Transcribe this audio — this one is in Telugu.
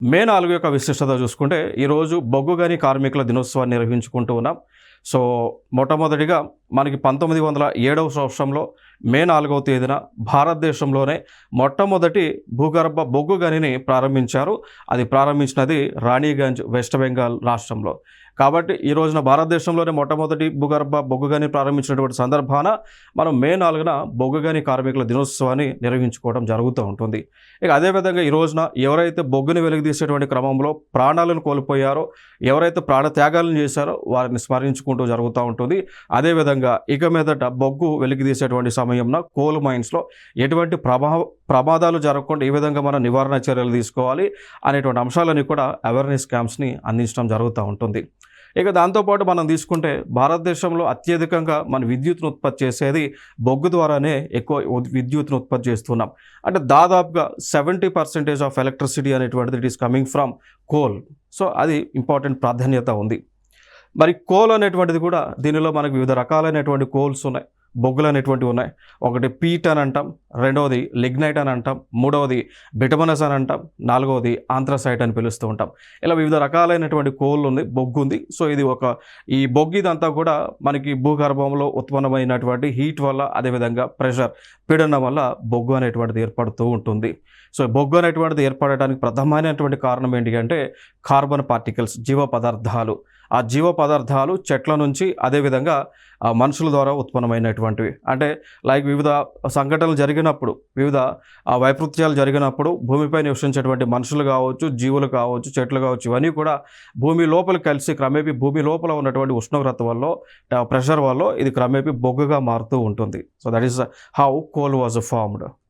మే 4 యొక్క విశిష్టత చూసుకుంటే, ఈరోజు బొగ్గు గని కార్మికుల దినోత్సవాన్ని నిర్వహించుకుంటూ ఉన్నాం. సో, మొట్టమొదటిగా మనకి 1907వ సంవత్సరంలో మే 4వ తేదీన భారతదేశంలోనే మొట్టమొదటి భూగర్భ బొగ్గు గనిని ప్రారంభించారు. అది ప్రారంభించినది రాణిగంజ్, వెస్ట్ బెంగాల్ రాష్ట్రంలో. కాబట్టి ఈ రోజున భారతదేశంలోనే మొట్టమొదటి భూగర్భ బొగ్గు గని ప్రారంభించినటువంటి సందర్భాన మనం మే 4న బొగ్గు గని కార్మికుల దినోత్సవాన్ని నిర్వహించుకోవడం జరుగుతూ ఉంటుంది. ఇక అదేవిధంగా ఈ రోజున ఎవరైతే బొగ్గుని వెలికితీసేటువంటి క్రమంలో ప్రాణాలను కోల్పోయారో, ఎవరైతే ప్రాణత్యాగాలను చేశారో వారిని స్మరించుకుంటూ జరుగుతూ ఉంటుంది. అదేవిధంగా ఇక మీదట బొగ్గు వెలికితీసేటువంటి సమయంలో కోల్ మైన్స్‌లో ఎటువంటి ప్రమాదాలు జరగకుండా ఏ విధంగా మనం నివారణ చర్యలు తీసుకోవాలి అనేటువంటి అంశాలని కూడా అవేర్‌నెస్ క్యాంప్స్‌ని అందించడం జరుగుతూ ఉంటుంది. ఇక దాంతోపాటు మనం తీసుకుంటే భారతదేశంలో అత్యధికంగా మన విద్యుత్తును ఉత్పత్తి చేసేది బొగ్గు ద్వారానే ఎక్కువ విద్యుత్తును ఉత్పత్తి చేస్తున్నాం. అంటే దాదాపుగా 70% ఆఫ్ ఎలక్ట్రిసిటీ అనేటువంటిది it is coming from coal. So, అది ఇంపార్టెంట్ ప్రాధాన్యత ఉంది. మరి కోల్ అనేటువంటిది కూడా దీనిలో మనకు వివిధ రకాలైనటువంటి కోల్స్ ఉన్నాయి. బొగ్గులు అనేటువంటివి ఉన్నాయి. ఒకటి పీట్ అని అంటాం, రెండవది లిగ్నైట్ అని అంటాం, మూడవది బిటమనస్ అని అంటాం, నాలుగవది ఆంథ్రసైట్ అని పిలుస్తూ ఉంటాం. ఇలా వివిధ రకాలైనటువంటి కోల్ ఉంది, బొగ్గు ఉంది. సో, ఇది ఈ బొగ్గు ఇదంతా కూడా మనకి భూగర్భంలో ఉత్పన్నమైనటువంటి హీట్ వల్ల, అదేవిధంగా ప్రెషర్, పీడనం వల్ల బొగ్గు అనేటువంటిది ఏర్పడుతూ ఉంటుంది. సో, బొగ్గు అనేటువంటిది ఏర్పడటానికి ప్రధానమైనటువంటి కారణం ఏంటి అంటే కార్బన్ పార్టికల్స్, జీవ పదార్థాలు. ఆ జీవ పదార్థాలు చెట్ల నుంచి, అదేవిధంగా మనుషుల ద్వారా ఉత్పన్నమైనటువంటివి. అంటే వివిధ సంఘటనలు జరిగినప్పుడు, వివిధ వైపరీత్యాలు జరిగినప్పుడు భూమిపై నివసించేటువంటి మనుషులు కావచ్చు, జీవులు కావచ్చు, చెట్లు కావచ్చు, ఇవన్నీ కూడా భూమి లోపలికి కలిసి క్రమేపీ భూమి లోపల ఉన్నటువంటి ఉష్ణోగ్రత వల్ల, ప్రెషర్ వల్ల ఇది క్రమేపీ బొగ్గుగా మారుతూ ఉంటుంది. So, that is how coal was formed.